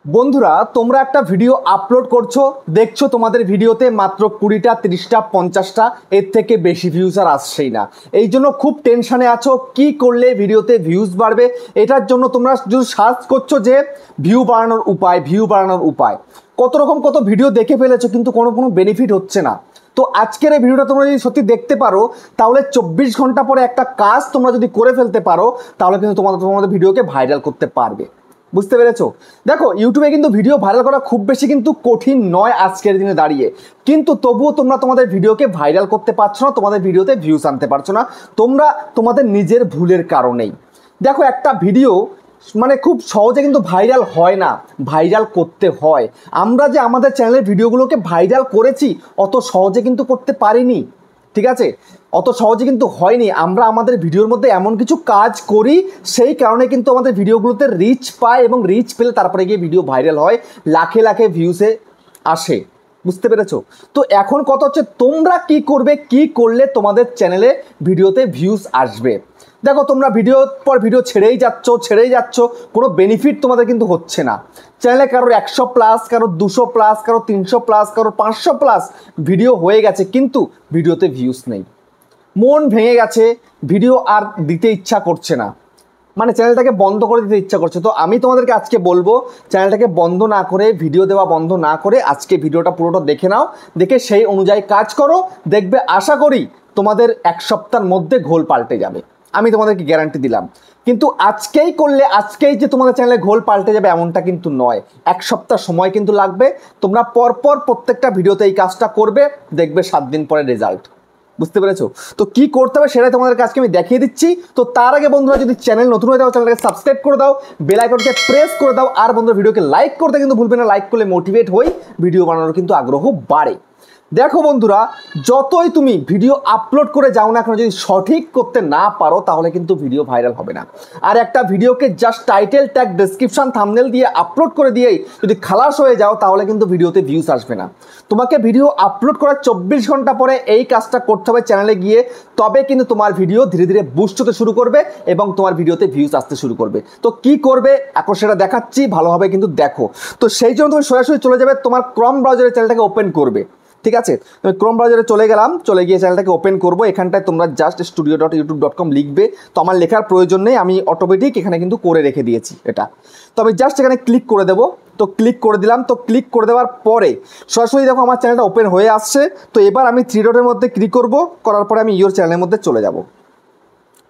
বন্ধুরা তোমরা একটা ভিডিও আপলোড করছো, দেখছো তোমাদের ভিডিওতে মাত্র 20টা 30টা 50টা এর থেকে বেশি ভিউজ আর আসছেই না। এই জন্য খুব টেনশনে আছো কি করলে ভিডিওতে ভিউজ বাড়বে। এটার জন্য তোমরা যদি সার্চ করছো যে ভিউ বাড়ানোর উপায় কত রকম কত ভিডিও দেখে ফেলেছো, কিন্তু কোনো বেনিফিট হচ্ছে না। তো আজকের এই ভিডিওটা তোমরা যদি সত্যি দেখতে পারো তাহলে 24 ঘন্টা পরে একটা কাজ তোমরা যদি করে ফেলতে পারো তাহলে কিন্তু তোমাদের ভিডিওকে ভাইরাল করতে পারবে। বুঝতে পেরেছো? দেখো ইউটিউবে কিন্তু ভিডিও ভাইরাল করা খুব বেশি কিন্তু কঠিন নয় আজকের দিনে দাঁড়িয়ে, কিন্তু তবুও তোমরা তোমাদের ভিডিওকে ভাইরাল করতে পারছো না, তোমাদের ভিডিওতে ভিউজ আনতে পারছো না তোমরা তোমাদের নিজের ভুলের কারণেই। দেখো একটা ভিডিও মানে খুব সহজে কিন্তু ভাইরাল হয় না, ভাইরাল করতে হয়। আমরা যে আমাদের চ্যানেলের ভিডিওগুলোকে ভাইরাল করেছি অত সহজে কিন্তু করতে পারিনি, ঠিক আছে? অত সহজে কিন্তু হয়নি। আমরা আমাদের ভিডিওর মধ্যে এমন কিছু কাজ করি সেই কারণে কিন্তু আমাদের ভিডিওগুলোতে রিচ পায় এবং রিচ পেলে তারপরে গিয়ে ভিডিও ভাইরাল হয়, লাখে লাখে ভিউসে আসে। বুঝতে পেরেছো? তো এখন কথা হচ্ছে তোমরা কি করবে, কি করলে তোমাদের চ্যানেলে ভিডিওতে ভিউস আসবে। দেখো তোমরা ভিডিওর পর ভিডিও ছেড়েই যাচ্ছ, কোনো বেনিফিট তোমাদের কিন্তু হচ্ছে না। চ্যানেলে কারোর 100+, কারোর 200+, কারোর 300+, কারোর 500+ ভিডিও হয়ে গেছে, কিন্তু ভিডিওতে ভিউস নেই। মন ভেঙে গেছে, ভিডিও আর দিতে ইচ্ছা করছে না, মানে চ্যানেলটাকে বন্ধ করে দিতে ইচ্ছা করছে। তো আমি তোমাদেরকে আজকে বলবো চ্যানেলটাকে বন্ধ না করে, ভিডিও দেওয়া বন্ধ না করে আজকে ভিডিওটা পুরোটা দেখে নাও, দেখে সেই অনুযায়ী কাজ করো, দেখবে আশা করি তোমাদের 1 সপ্তাহের মধ্যে ঘোল পাল্টে যাবে, আমি তোমাদেরকে গ্যারান্টি দিলাম। কিন্তু আজকেই করলে আজকেই যে তোমাদের চ্যানেলে ঘোল পাল্টে যাবে এমনটা কিন্তু নয়, 1 সপ্তাহ সময় কিন্তু লাগবে। তোমরা পরপর প্রত্যেকটা ভিডিওতে এই কাজটা করবে, দেখবে 7 দিন পরে রেজাল্ট। বুঝতে পেরেছো? তো কি করতে হবে সেটাই তোমাদের কাজকে আমি দেখিয়ে দিচ্ছি। তো তার আগে বন্ধুরা যদি চ্যানেল নতুন হয়ে যাও চ্যানেলটাকে সাবস্ক্রাইব করে দাও, বেল আইকনকে প্রেস করে দাও, আর বন্ধুরা ভিডিওকে লাইক করতে কিন্তু ভুলবে না, লাইক করলে মোটিভেট হই, ভিডিও বানানোর কিন্তু আগ্রহ বাড়ে। দেখো বন্ধুরা, যতই তুমি ভিডিও আপলোড করে যাও না কেন, যদি সঠিক করতে না পারো তাহলে কিন্তু ভিডিও ভাইরাল হবে না। আর একটা ভিডিওকে just title tag description thumbnail দিয়ে আপলোড করে দিয়েই যদি খালাস হয়ে যাও তাহলে কিন্তু ভিডিওতে ভিউজ আসবে না। তোমাকে ভিডিও আপলোড করার 24 ঘন্টা পরে এই কাজটা করতে হবে চ্যানেলে গিয়ে, তবে কিন্তু তোমার ভিডিও ধীরে ধীরে বুস্ট হতে শুরু করবে এবং তোমার ভিডিওতে ভিউজ আসতে শুরু করবে। তো কি করবে এখন সেটা দেখাচ্ছি, ভালোভাবে কিন্তু দেখো। তো সেই জন্য তুমি সরাসরি চলে যাবে তোমার ক্রোম ব্রাউজারে, চ্যানেলটাকে ওপেন করবে, ঠিক আছে? আমি ক্রোম ব্রাউজারে চলে গেলাম, চলে গিয়ে চ্যানেলটাকে ওপেন করবো। এখানটায় তোমরা জাস্ট studio.youtube.com লিখবে, তো আমার লেখার প্রয়োজন নেই, আমি অটোমেটিক এখানে কিন্তু করে রেখে দিয়েছি এটা। তো আমি জাস্ট এখানে ক্লিক করে দেবো, তো ক্লিক করে দিলাম। তো ক্লিক করে দেওয়ার পরে সরাসরি দেখো আমার চ্যানেলটা ওপেন হয়ে আসছে। তো এবার আমি 3 ডটের মধ্যে ক্লিক করব, করার পরে আমি ইওর চ্যানেলের মধ্যে চলে যাব,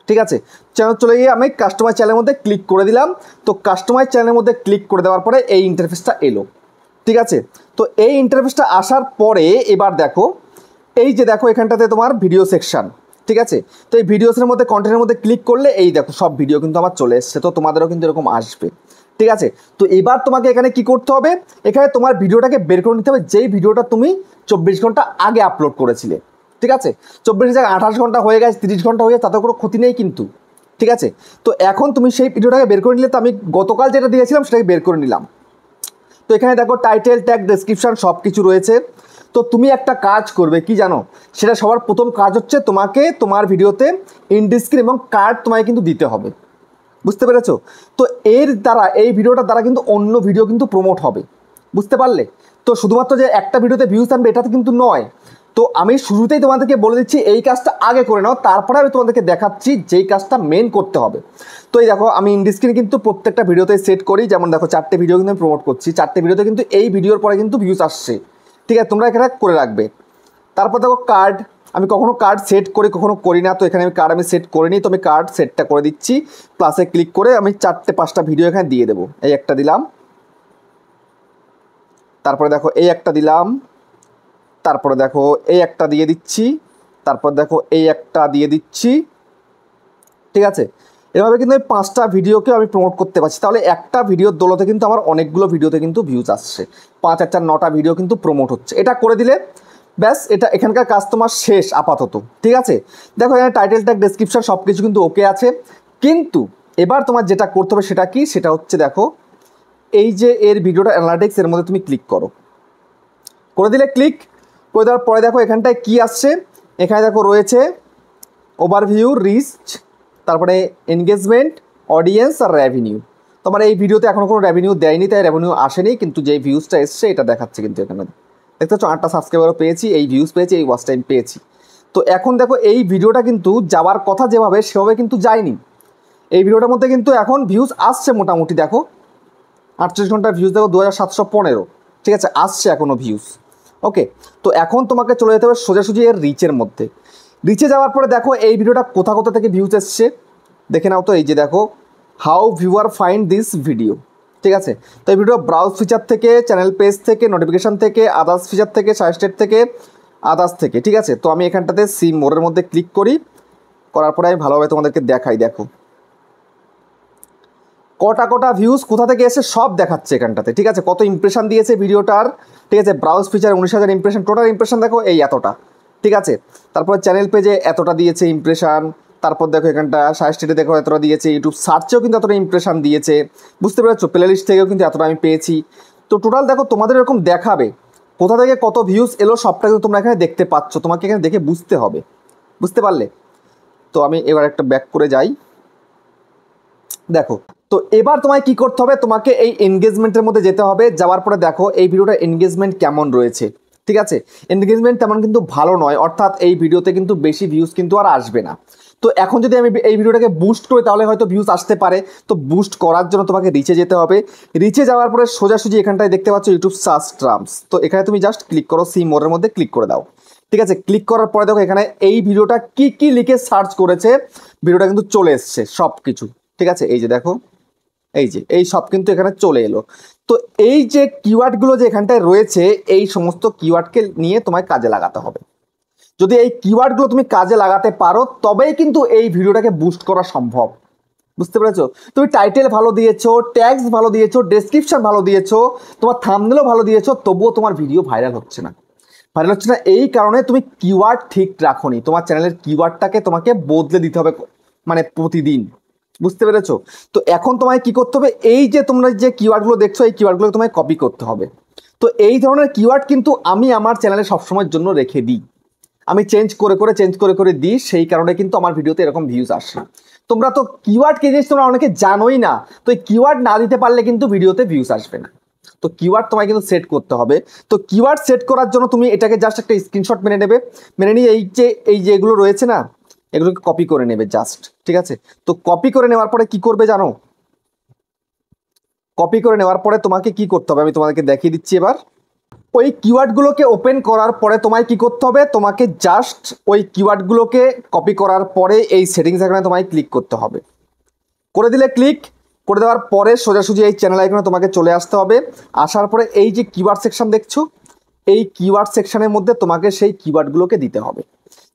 ঠিক আছে? চ্যানেল চলে গিয়ে আমি কাস্টমার চ্যানেলের মধ্যে ক্লিক করে দিলাম। তো কাস্টমার চ্যানেলের মধ্যে ক্লিক করে দেওয়ার পরে এই ইন্টারফেসটা এলো, ঠিক আছে? তো এই ইন্টারফেসটা আসার পরে এবার দেখো, এই যে দেখো এখানটাতে তোমার ভিডিও সেকশন, ঠিক আছে? তো এই ভিডিওসের মধ্যে কন্টেন্টের মধ্যে ক্লিক করলে এই দেখো সব ভিডিও কিন্তু আমার চলে এসছে। তো তোমাদেরও কিন্তু এরকম আসবে, ঠিক আছে? তো এবার তোমাকে এখানে কি করতে হবে, এখানে তোমার ভিডিওটাকে বের করে নিতে হবে, যেই ভিডিওটা তুমি 24 ঘন্টা আগে আপলোড করেছিলে, ঠিক আছে? 24 থেকে 28 ঘন্টা হয়ে গেছে, 30 ঘন্টা হয়ে গেছে, তাতে কোনো ক্ষতি নেই কিন্তু, ঠিক আছে? তো এখন তুমি সেই ভিডিওটাকে বের করে নিলে, তো আমি গতকাল যেটা দিয়েছিলাম সেটাকে বের করে নিলাম। তো এখানে দেখো টাইটেল ট্যাগ ডেসক্রিপশন সব কিছু রয়েছে। তো তুমি একটা কাজ করবে কি জানো, সেটা সবার প্রথম কাজ হচ্ছে তোমাকে তোমার ভিডিওতে ইনডিসক্রিন এবং কার্ড তোমায় কিন্তু দিতে হবে। বুঝতে পেরেছো? তো এর দ্বারা, এই ভিডিওটার দ্বারা কিন্তু অন্য ভিডিও কিন্তু প্রমোট হবে। বুঝতে পারলে? তো শুধুমাত্র যে একটা ভিডিওতে ভিউজ আনবে এটা কিন্তু নয়। তো আমি শুরুতেই তোমাদেরকে বলে দিচ্ছি এই কাজটা আগে করে নাও, তারপরে আমি তোমাদেরকে দেখাচ্ছি যেই কাজটা মেন করতে হবে। তো এই দেখো আমি ইনডিসক্রিন কিন্তু প্রত্যেকটা ভিডিওতে সেট করি, যেমন দেখো 4টে ভিডিও কিন্তু আমি প্রমোট করছি, 4টে ভিডিওতে কিন্তু এই ভিডিওর পরে কিন্তু ভিউজ আসছে, ঠিক আছে? তোমরা এখানে করে রাখবে। তারপর দেখো কার্ড, আমি কখনো কার্ড সেট করি কখনো করি না, তো এখানে আমি কার্ড সেট করে নিই। তো আমি কার্ড সেটটা করে দিচ্ছি, প্লাসে ক্লিক করে আমি 4টে-5টা ভিডিও এখানে দিয়ে দেবো। এই একটা দিলাম, তারপরে দেখো এই একটা দিলাম, তারপরে দেখো এই একটা দিয়ে দিচ্ছি, তারপর দেখো এই একটা দিয়ে দিচ্ছি, ঠিক আছে? এভাবে কিন্তু এই 5টা ভিডিওকে আমি প্রমোট করতে পারছি। তাহলে একটা ভিডিওর দৌলতে কিন্তু আমার অনেকগুলো ভিডিওতে কিন্তু ভিউজ আসছে, 5 আর 4 9টা ভিডিও কিন্তু প্রমোট হচ্ছে। এটা করে দিলে ব্যাস, এটা এখানকার কাজ তোমার শেষ আপাতত, ঠিক আছে? দেখো এখানে টাইটেল ট্যাগ ডেসক্রিপশন সব কিছু কিন্তু ওকে আছে, কিন্তু এবার তোমার যেটা করতে হবে সেটা কি, সেটা হচ্ছে দেখো এই যে এর ভিডিওটা অ্যানালিটিক্স, এর মধ্যে তুমি ক্লিক করো, করে দিলে ক্লিক করে দেওয়ার পরে দেখো এখানটায় কি আসছে, এখানে দেখো রয়েছে ওভারভিউ, রিচ, তারপরে এনগেজমেন্ট, অডিয়েন্স আর রেভিনিউ। তোমার এই ভিডিওতে এখনো কোনো রেভিনিউ দেয়নি, তাই রেভিনিউ আসেনি, কিন্তু যেই ভিউজটা এসছে এটা দেখাচ্ছে কিন্তু এখানে দেখতে পাচ্ছ 8টা সাবস্ক্রাইবারও পেয়েছি, এই ভিউজ পেয়েছি, এই ওয়াচ টাইম পেয়েছি। তো এখন দেখো এই ভিডিওটা কিন্তু যাওয়ার কথা যেভাবে সেভাবে কিন্তু যায়নি। এই ভিডিওটার মধ্যে কিন্তু এখন ভিউজ আসছে মোটামুটি, দেখো 48 ঘন্টার ভিউজ দেখো 2715, ঠিক আছে, আসছে এখনও ভিউজ। ওকে, তো এখন তোমাকে চলে যেতে হবে সোজাসুজি এর রিচের মধ্যে। রিচে যাওয়ার পরে দেখো এই ভিডিওটা কোথা কোথা থেকে ভিউজ এসছে দেখে নাও। তো এই যে দেখো how viewer find this video, ঠিক আছে। তো এই ভিডিও ব্রাউজ ফিচার থেকে, চ্যানেল পেজ থেকে, নোটিফিকেশান থেকে, আদার্স ফিচার থেকে, সাজেস্টেড থেকে, আদার্স থেকে, ঠিক আছে। তো আমি এখানটাতে সি মোরের মধ্যে ক্লিক করি, করার পরে আমি ভালোভাবে তোমাদেরকে দেখাই। দেখো কটা কটা ভিউজ কোথা থেকে এসে সব দেখাচ্ছে এখানটাতে, ঠিক আছে। কত ইমপ্রেশন দিয়েছে ভিডিওটার, ঠিক আছে। Browse feature 19,000 impression, total impression দেখো এই এতটা, ঠিক আছে। তারপরে চ্যানেল পেজে এতটা দিয়েছে ইমপ্রেশন, তারপর দেখো এখানটা সাজেস্টেডে দেখো এতটা দিয়েছে, ইউটিউব সার্চেও কিন্তু এতটা ইমপ্রেশন দিয়েছে, বুঝতে পেরেছো। প্লে লিস্ট থেকেও কিন্তু এতটা আমি পেয়েছি। তো টোটাল দেখো তোমাদের এরকম দেখাবে কোথা থেকে কত ভিউজ এলো, সবটা কিন্তু তোমরা এখানে দেখতে পাচ্ছ, তোমাকে এখানে দেখে বুঝতে হবে, বুঝতে পারলে। তো আমি এবার একটা ব্যাক করে যাই, দেখো। তো এবার তোমায় কি করতে হবে, তোমাকে এই এনগেজমেন্টের মধ্যে যেতে হবে। যাওয়ার পরে দেখো এই ভিডিওটার এনগেজমেন্ট কেমন রয়েছে, ঠিক আছে। এনগেজমেন্ট তেমন কিন্তু ভালো নয়, অর্থাৎ এই ভিডিওতে কিন্তু বেশি ভিউজ কিন্তু আর আসবে না। তো এখন যদি আমি এই ভিডিওটাকে বুস্ট করি তাহলে হয়তো ভিউজ আসতে পারে। তো বুস্ট করার জন্য তোমাকে রিচে যেতে হবে। রিচে যাওয়ার পরে সোজাসুজি এখানটায় দেখতে পাচ্ছ ইউটিউব সার্চ টার্মস। তো এখানে তুমি জাস্ট ক্লিক করো, সি মোরের মধ্যে ক্লিক করে দাও, ঠিক আছে। ক্লিক করার পরে দেখো এখানে এই ভিডিওটা কি কি লিখে সার্চ করেছে, ভিডিওটা কিন্তু চলে এসছে সব কিছু, ঠিক আছে। এই যে দেখো, এই যে এই সব কিন্তু এখানে চলে এলো। তো এই যে কিওয়ার্ডগুলো যে এখানটায় রয়েছে, এই সমস্ত কিওয়ার্ডকে নিয়ে তোমায় কাজে লাগাতে হবে। যদি এই কিওয়ার্ডগুলো তুমি কাজে লাগাতে পারো তবেই কিন্তু এই ভিডিওটাকে বুস্ট করা সম্ভব, বুঝতে পেরেছো। তুমি টাইটেল ভালো দিয়েছো, ট্যাগস ভালো দিয়েছো, ডেসক্রিপশন ভালো দিয়েছো, তোমার থাম্বনেলও ভালো দিয়েছো, তবুও তোমার ভিডিও ভাইরাল হচ্ছে না। ভাইরাল হচ্ছে না এই কারণে তুমি কিওয়ার্ড ঠিক রাখোনি। তোমার চ্যানেলের কিওয়ার্ডটাকে তোমাকে বদলে দিতে হবে, মানে প্রতিদিন, বুঝতে পেরেছো। তো এখন তোমায় কি করতে হবে, এই যে তোমরা যে কিওয়ার্ডগুলো দেখছো এই কিওয়ার্ডগুলো তোমায় কপি করতে হবে। তো এই ধরনের কিওয়ার্ড কিন্তু আমি আমার চ্যানেলে সবসময়ের জন্য রেখে দিই, আমি চেঞ্জ করে করে দিই, সেই কারণে কিন্তু আমার ভিডিওতে এরকম ভিউজ আসে। তোমরা তো কিওয়ার্ড কি জিনিস তোমরা অনেকে জানোই না। তো এই কিওয়ার্ড না দিতে পারলে কিন্তু ভিডিওতে ভিউজ আসবে না। তো কিওয়ার্ড তোমায় কিন্তু সেট করতে হবে। তো কিওয়ার্ড সেট করার জন্য তুমি এটাকে জাস্ট একটা স্ক্রিনশট মেনে নেবে, মেনে নিয়ে এই যে এগুলো রয়েছে না, এগুলোকে কপি করে নেবে জাস্ট, ঠিক আছে। তো কপি করে নেওয়ার পরে কি করবে জানো, কপি করে নেওয়ার পরে তোমাকে কি করতে হবে আমি তোমাদেরকে দেখিয়ে দিচ্ছি এবার। ওই কিওয়ার্ডগুলোকে ওপেন করার পরে তোমায় কি করতে হবে, তোমাকে জাস্ট ওই কিওয়ার্ডগুলোকে কপি করার পরে এই সেটিংস এখানে তোমায় ক্লিক করতে হবে। করে দিলে, ক্লিক করে দেওয়ার পরে সোজাসুজি এই চ্যানেল আইকনে তোমাকে চলে আসতে হবে। আসার পরে এই যে কিওয়ার্ড সেকশন দেখছো, এই কিওয়ার্ড সেকশনের মধ্যে তোমাকে সেই কিওয়ার্ডগুলোকে দিতে হবে।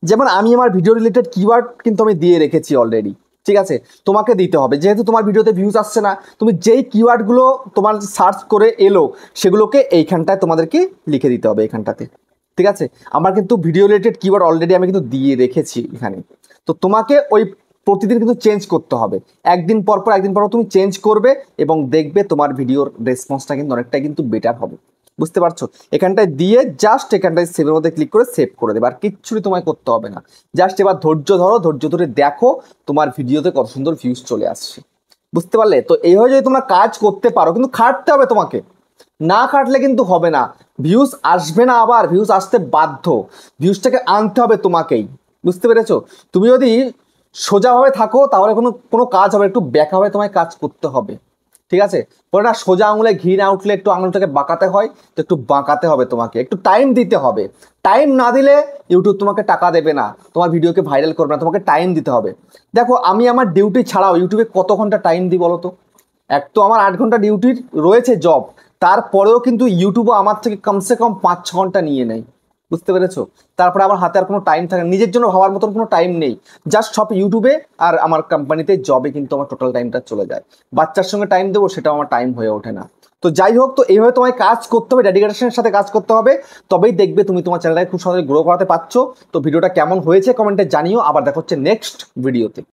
যেমন আমি আমার ভিডিও রিলেটেড কিওয়ার্ড কিন্তু আমি দিয়ে রেখেছি অলরেডি, ঠিক আছে। তোমাকে দিতে হবে, যেহেতু তোমার ভিডিওতে ভিউজ আসছে না, তুমি যেই কিওয়ার্ডগুলো তোমার সার্চ করে এলো সেগুলোকে এইখানটায় তোমাদেরকে লিখে দিতে হবে এখানটাতে, ঠিক আছে। আমার কিন্তু ভিডিও রিলেটেড কিওয়ার্ড অলরেডি আমি কিন্তু দিয়ে রেখেছি এখানে। তো তোমাকে ওই প্রতিদিন কিন্তু চেঞ্জ করতে হবে, একদিন পর পর তুমি চেঞ্জ করবে এবং দেখবে তোমার ভিডিওর রেসপন্সটা কিন্তু অনেকটাই কিন্তু বেটার হবে, বুঝতে পারছো। এখানটায় দিয়ে জাস্ট এখানটায় সেভের মধ্যে ক্লিক করে সেভ করে দেবে, আর কিচ্ছুই তোমায় করতে হবে না। জাস্ট এবার ধৈর্য ধরো, ধৈর্য ধরে দেখো তোমার ভিডিওতে কত সুন্দর ভিউজ চলে আসছে, বুঝতে পারলে। তো এইভাবে যদি তোমরা কাজ করতে পারো, কিন্তু খাটতে হবে তোমাকে, না খাটলে কিন্তু হবে না, ভিউজ আসবে না, আবার ভিউজ আসতে বাধ্য, ভিউজটাকে আনতে হবে তোমাকেই, বুঝতে পেরেছো। তুমি যদি সোজাভাবে থাকো তাহলে কোনো কোনো কাজ হবে, একটু ব্যাকাভাবে তোমায় কাজ করতে হবে, ঠিক আছে। পরে না সোজা আঙুলে ঘি না উঠলে একটু আঙুলটাকে বাঁকাতে হয়, তো একটু বাঁকাতে হবে তোমাকে, একটু টাইম দিতে হবে। টাইম না দিলে ইউটিউব তোমাকে টাকা দেবে না, তোমার ভিডিওকে ভাইরাল করবে না, তোমাকে টাইম দিতে হবে। দেখো আমি আমার ডিউটি ছাড়াও ইউটিউবে কত ঘন্টা টাইম দিই বলো তো। এক তো আমার 8 ঘন্টা ডিউটির রয়েছে জব, তারপরেও কিন্তু ইউটিউবও আমার থেকে কমসে কম 5-6 ঘন্টা নিয়ে নেয়, বুঝতে পেরেছো। তারপরে আমার হাতে আর কোনো টাইম থাকে না, নিজের জন্য ভাবার মতন কোনো টাইম নেই, জাস্ট সব ইউটিউবে আর আমার কোম্পানিতে জবে কিন্তু আমার টোটাল টাইমটা চলে যায়। বাচ্চার সঙ্গে টাইম দেবো সেটাও আমার টাইম হয়ে ওঠে না। তো যাই হোক, তো এইভাবে তোমায় কাজ করতে হবে, ডেডিকেশনের সাথে কাজ করতে হবে, তবেই দেখবে তুমি তোমার চ্যানেলটাকে খুব সহজে গ্রো করাতে পারছো। তো ভিডিওটা কেমন হয়েছে কমেন্টে জানিও, আবার দেখা হচ্ছে নেক্সট ভিডিওতে।